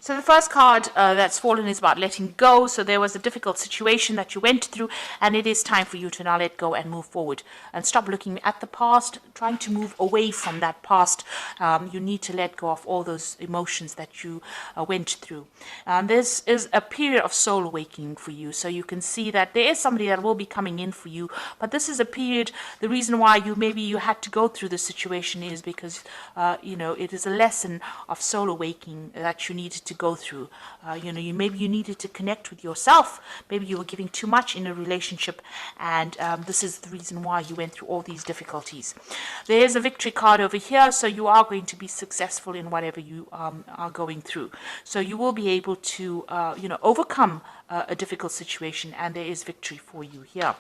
So the first card that's fallen is about letting go. So there was a difficult situation that you went through, and it is time for you to now let go and move forward and stop looking at the past, trying to move away from that past. You need to let go of all those emotions that you went through. This is a period of soul awakening for you. So you can see that there is somebody that will be coming in for you, but this is a period, the reason why maybe you had to go through this situation is because, it is a lesson of soul awakening that you needed to go through. Maybe you needed to connect with yourself. Maybe you were giving too much in a relationship, and this is the reason why you went through all these difficulties. There is a victory card over here, so you are going to be successful in whatever you are going through. So you will be able to, overcome a difficult situation, and there is victory for you here.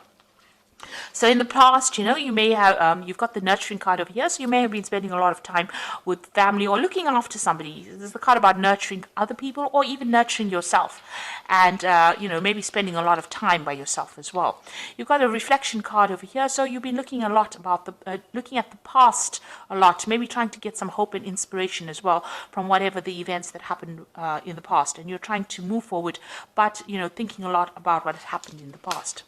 So in the past, you may have, you've got the nurturing card over here, so you may have been spending a lot of time with family or looking after somebody. This is the card about nurturing other people or even nurturing yourself, and, maybe spending a lot of time by yourself as well. You've got a reflection card over here, so you've been looking a lot about looking at the past a lot, maybe trying to get some hope and inspiration as well from whatever the events that happened in the past, and you're trying to move forward, but, thinking a lot about what has happened in the past.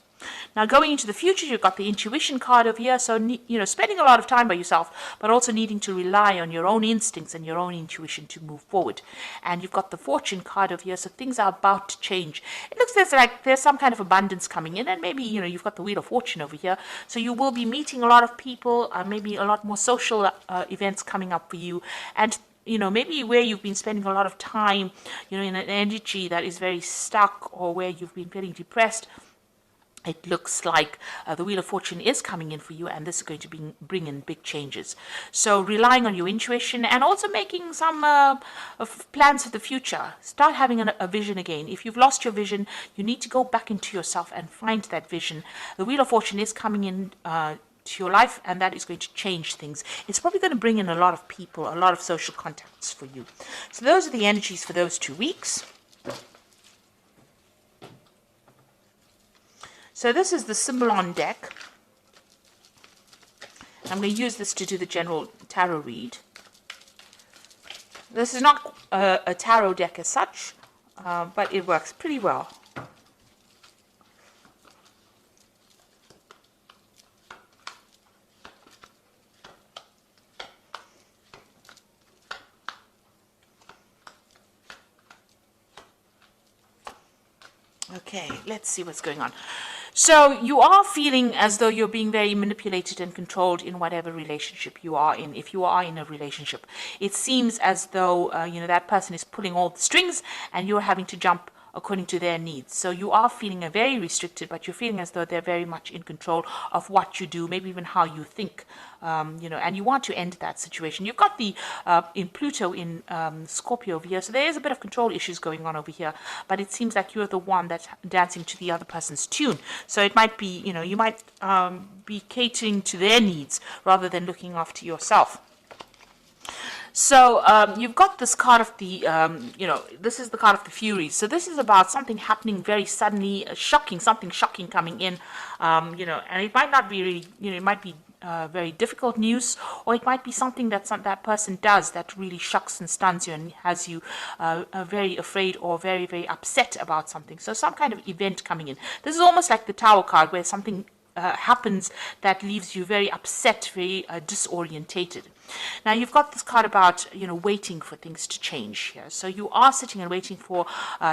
Now, going into the future, you've got the intuition card over here. So, spending a lot of time by yourself, but also needing to rely on your own instincts and your own intuition to move forward. And you've got the fortune card over here. So things are about to change. It looks like there's some kind of abundance coming in. And maybe, you've got the wheel of fortune over here. So you will be meeting a lot of people, maybe a lot more social events coming up for you. And maybe where you've been spending a lot of time, in an energy that is very stuck, or where you've been feeling depressed, it looks like the Wheel of Fortune is coming in for you, and this is going to bring in big changes. So relying on your intuition and also making some plans for the future. Start having a vision again. If you've lost your vision, you need to go back into yourself and find that vision. The Wheel of Fortune is coming in to your life, and that is going to change things. It's probably going to bring in a lot of people, a lot of social contacts for you. So those are the energies for those 2 weeks. So this is the Symbolon deck. I'm going to use this to do the general tarot read. This is not a tarot deck as such, but it works pretty well. Okay, let's see what's going on. So you are feeling as though you're being very manipulated and controlled in whatever relationship you are in. If you are in a relationship, it seems as though, that person is pulling all the strings and you're having to jump according to their needs. So you are feeling very restricted, but you're feeling as though they're very much in control of what you do, maybe even how you think, and you want to end that situation. You've got the in Pluto in Scorpio over here, so there is a bit of control issues going on over here, but it seems like you're the one that's dancing to the other person's tune. So it might be, you might be catering to their needs rather than looking after yourself. So you've got this card of the, this is the card of the Furies. So this is about something happening very suddenly, something shocking coming in, and it might not be really, it might be very difficult news, or it might be something that that person does that really shocks and stuns you and has you very afraid or very, very upset about something. So some kind of event coming in. This is almost like the Tower card, where something happens that leaves you very upset, very disorientated. Now you've got this card about waiting for things to change here. So you are sitting and waiting for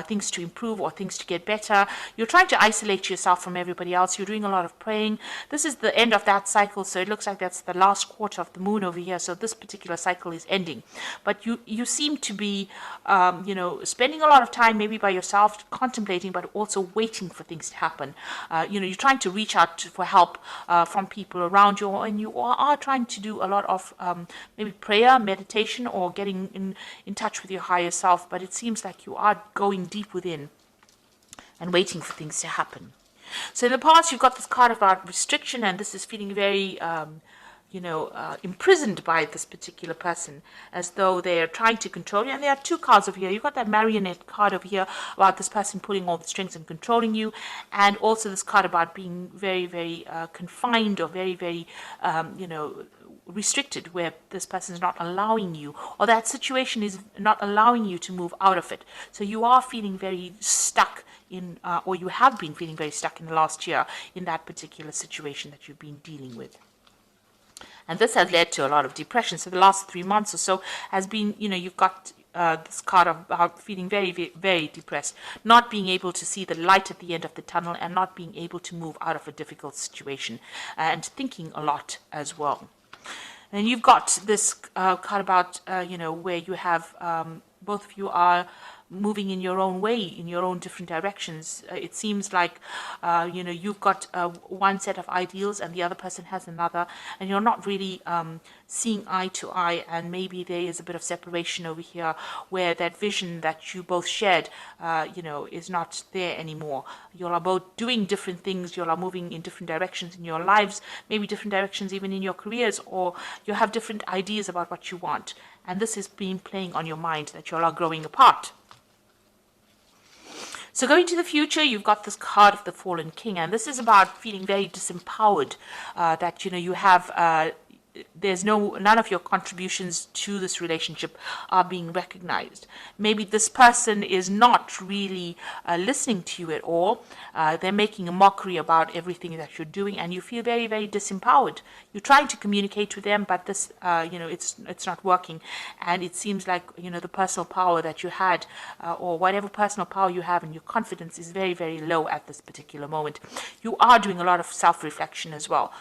things to improve or things to get better. You're trying to isolate yourself from everybody else. You're doing a lot of praying. This is the end of that cycle, so it looks like that's the last quarter of the moon over here. So this particular cycle is ending, but you seem to be spending a lot of time maybe by yourself, contemplating, but also waiting for things to happen. You're trying to reach out for help from people around you, and you are trying to do a lot of maybe prayer, meditation, or getting in touch with your higher self, but it seems like you are going deep within and waiting for things to happen. So in the past, you've got this card about restriction, and this is feeling very imprisoned by this particular person, as though they're trying to control you. And there are 2 cards over here. You've got that marionette card over here about this person pulling all the strings and controlling you, and also this card about being very, very confined, or very, very, restricted, where this person is not allowing you, or that situation is not allowing you to move out of it. So you are feeling very stuck in, or you have been feeling very stuck in the last year in that particular situation that you've been dealing with. And this has led to a lot of depression. So the last 3 months or so has been, you've got this card of feeling very, very, very depressed, not being able to see the light at the end of the tunnel, and not being able to move out of a difficult situation, and thinking a lot as well. And you've got this card about, where you have both of you are moving in your own way, in your own different directions. It seems like, you've got one set of ideals and the other person has another, and you're not really seeing eye to eye, and maybe there is a bit of separation over here where that vision that you both shared, is not there anymore. You are both doing different things, you are moving in different directions in your lives, maybe different directions even in your careers, or you have different ideas about what you want. And this has been playing on your mind, that you all are growing apart. So going to the future, you've got this card of the Fallen King, and this is about feeling very disempowered, that, you have, there's none of your contributions to this relationship are being recognized. Maybe this person is not really listening to you at all. They're making a mockery about everything that you're doing, and you feel very, very disempowered. You're trying to communicate with them, but this, it's not working. And it seems like, the personal power that you had, or whatever personal power you have, and your confidence is very, very low at this particular moment. You are doing a lot of self-reflection as well,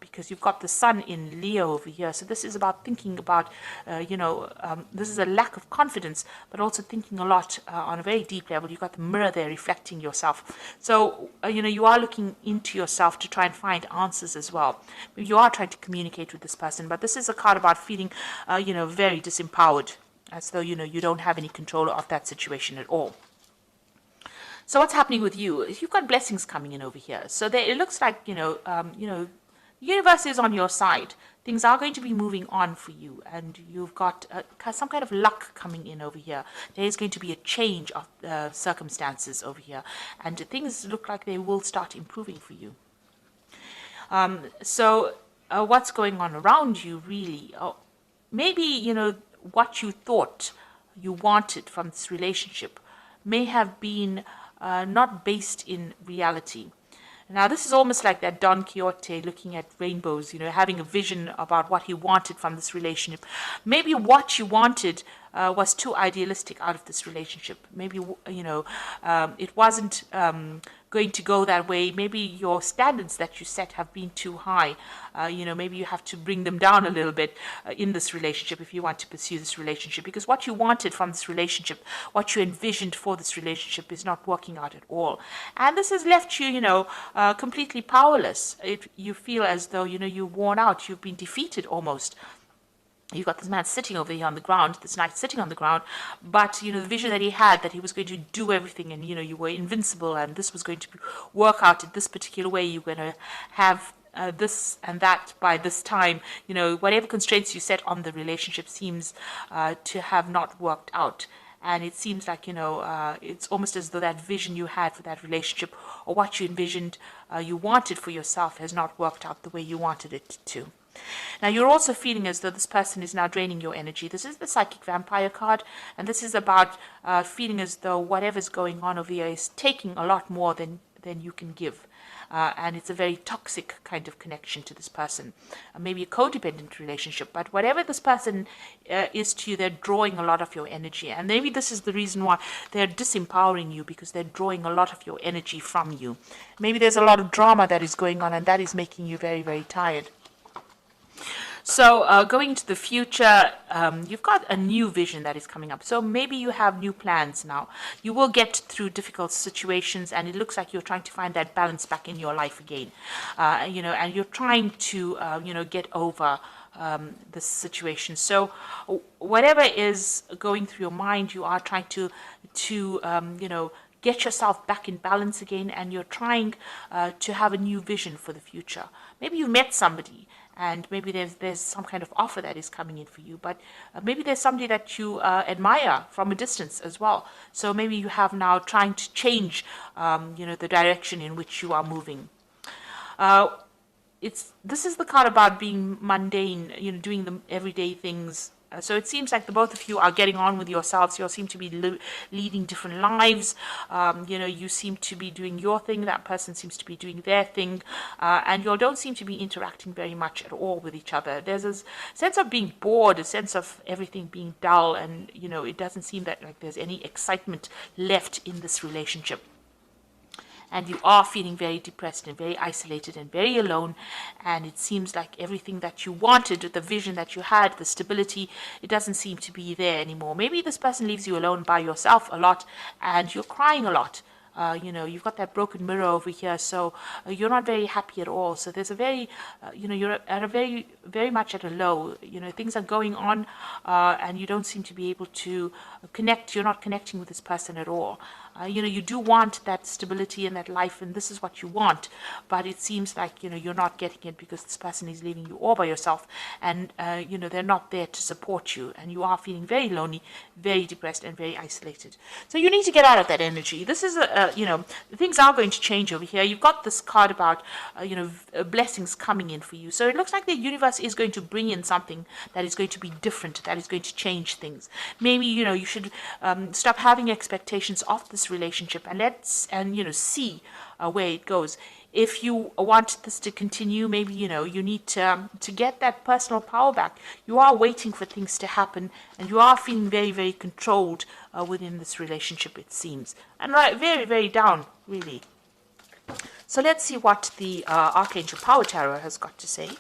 because you've got the sun in Leo over here. So this is about thinking about, this is a lack of confidence, but also thinking a lot on a very deep level. You've got the mirror there reflecting yourself. So, you are looking into yourself to try and find answers as well. You are trying to communicate with this person, but this is a card about feeling, very disempowered, as though, you don't have any control of that situation at all. So what's happening with you? You've got blessings coming in over here. So there, it looks like, the universe is on your side. Things are going to be moving on for you, and you've got some kind of luck coming in over here. There is going to be a change of circumstances over here, and things look like they will start improving for you. So what's going on around you, really? Maybe, what you thought you wanted from this relationship may have been not based in reality. Now, this is almost like that Don Quixote looking at rainbows, having a vision about what he wanted from this relationship. Maybe what you wanted was too idealistic out of this relationship. Maybe, it wasn't going to go that way. Maybe your standards that you set have been too high. Maybe you have to bring them down a little bit in this relationship if you want to pursue this relationship, because what you wanted from this relationship, what you envisioned for this relationship, is not working out at all. And this has left you, completely powerless. You feel as though, you're worn out, you've been defeated almost. You've got this man sitting over here on the ground, this knight sitting on the ground, but, the vision that he had, that he was going to do everything, and, you were invincible, and this was going to work out in this particular way. You're going to have this and that by this time. Whatever constraints you set on the relationship seems to have not worked out. And it seems like, it's almost as though that vision you had for that relationship, or what you envisioned you wanted for yourself, has not worked out the way you wanted it to. Now, you're also feeling as though this person is now draining your energy. This is the Psychic Vampire card, and this is about feeling as though whatever's going on over here is taking a lot more than you can give. And it's a very toxic kind of connection to this person. Maybe a codependent relationship, but whatever this person is to you, they're drawing a lot of your energy. And maybe this is the reason why they're disempowering you, because they're drawing a lot of your energy from you. Maybe there's a lot of drama that is going on, and that is making you very, very tired. So going into the future, you've got a new vision that is coming up. So maybe you have new plans now. You will get through difficult situations, and it looks like you're trying to find that balance back in your life again. And you're trying to, get over this situation. So whatever is going through your mind, you are trying to get yourself back in balance again, and you're trying to have a new vision for the future. Maybe you met somebody, and maybe there's some kind of offer that is coming in for you, but maybe there's somebody that you admire from a distance as well. So maybe you have now trying to change, the direction in which you are moving. this is the card about being mundane, doing the everyday things. So it seems like the both of you are getting on with yourselves. You all seem to be leading different lives. You seem to be doing your thing. That person seems to be doing their thing. And you all don't seem to be interacting very much at all with each other. There's a sense of being bored, a sense of everything being dull. And, it doesn't seem that like there's any excitement left in this relationship. And you are feeling very depressed and very isolated and very alone, and it seems like everything that you wanted, the vision that you had, the stability, it doesn't seem to be there anymore. Maybe this person leaves you alone by yourself a lot, and you're crying a lot. You've got that broken mirror over here, so you're not very happy at all. So there's a very, you're at a very, very much at a low. Things are going on, and you don't seem to be able to connect. You're not connecting with this person at all. You do want that stability in that life, and this is what you want, but it seems like, you're not getting it because this person is leaving you all by yourself, and, they're not there to support you, and you are feeling very lonely, very depressed, and very isolated. So you need to get out of that energy. This is, things are going to change over here. You've got this card about, blessings coming in for you. So it looks like the universe is going to bring in something that is going to be different, that is going to change things. Maybe, you should stop having expectations of this relationship and see where it goes. If you want this to continue, maybe you need to get that personal power back. You are waiting for things to happen, and you are feeling very, very controlled within this relationship, it seems, and very, very down, really. So let's see what the Archangel Power Tarot has got to say.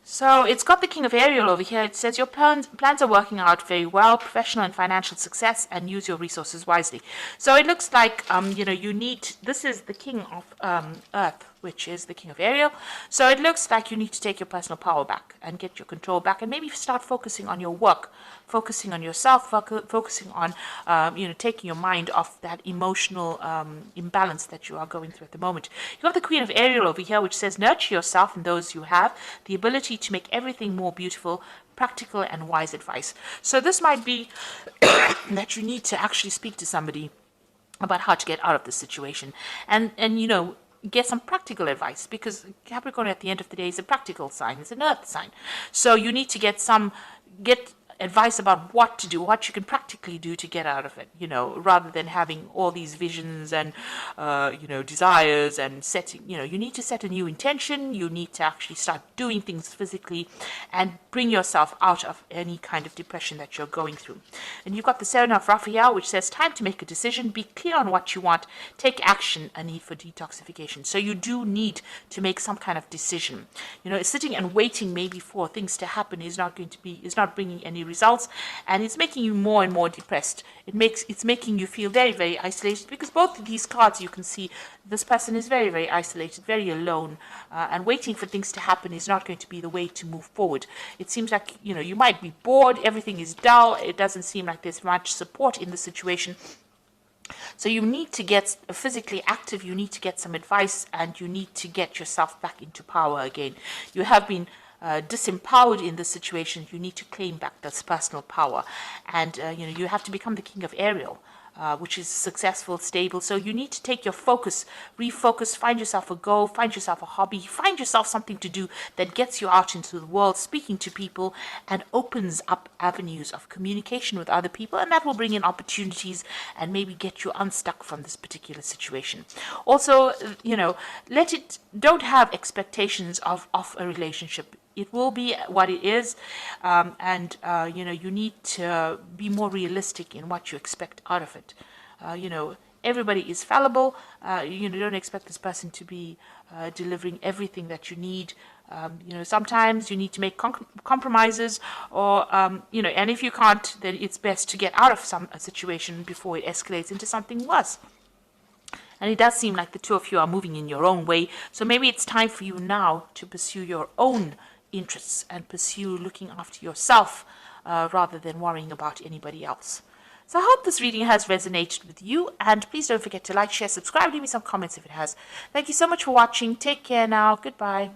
So it's got the King of Ariel over here. It says your plans are working out very well, professional and financial success, and use your resources wisely. So it looks like, you need, this is the King of Earth, which is the King of Ariel. So it looks like you need to take your personal power back and get your control back, and maybe start focusing on your work, focusing on yourself, focusing on, taking your mind off that emotional imbalance that you are going through at the moment. You have the Queen of Ariel over here, which says nurture yourself and those you have, the ability to make everything more beautiful, practical and wise advice. So this might be that you need to actually speak to somebody about how to get out of this situation, and get some practical advice, because Capricorn at the end of the day is a practical sign, it's an earth sign. So you need to get advice about what to do, what you can practically do to get out of it, rather than having all these visions and, desires and setting, you need to set a new intention. You need to actually start doing things physically and bring yourself out of any kind of depression that you're going through. And you've got the Seven of Raphael, which says time to make a decision, be clear on what you want, take action, a need for detoxification. So you do need to make some kind of decision. Sitting and waiting maybe for things to happen is not bringing any results, and it's making you more and more depressed. It's making you feel very, very isolated, because both of these cards, you can see this person is very, very isolated, very alone, and waiting for things to happen is not going to be the way to move forward. It seems like you might be bored, everything is dull, it doesn't seem like there's much support in the situation. So you need to get physically active, you need to get some advice, and you need to get yourself back into power again. You have been disempowered in this situation. You need to claim back this personal power, and you have to become the King of Ariel, which is successful, stable. So you need to take your focus, refocus, find yourself a goal, find yourself a hobby, find yourself something to do that gets you out into the world, speaking to people, and opens up avenues of communication with other people, and that will bring in opportunities and maybe get you unstuck from this particular situation. Also, don't have expectations of a relationship. It will be what it is, and you need to be more realistic in what you expect out of it. Everybody is fallible. Don't expect this person to be delivering everything that you need. Sometimes you need to make compromises, or and if you can't, then it's best to get out of a situation before it escalates into something worse. And it does seem like the two of you are moving in your own way. So maybe it's time for you now to pursue your own interests and pursue looking after yourself rather than worrying about anybody else. So I hope this reading has resonated with you, and please don't forget to like, share, subscribe, leave me some comments if it has. Thank you so much for watching. Take care now. Goodbye.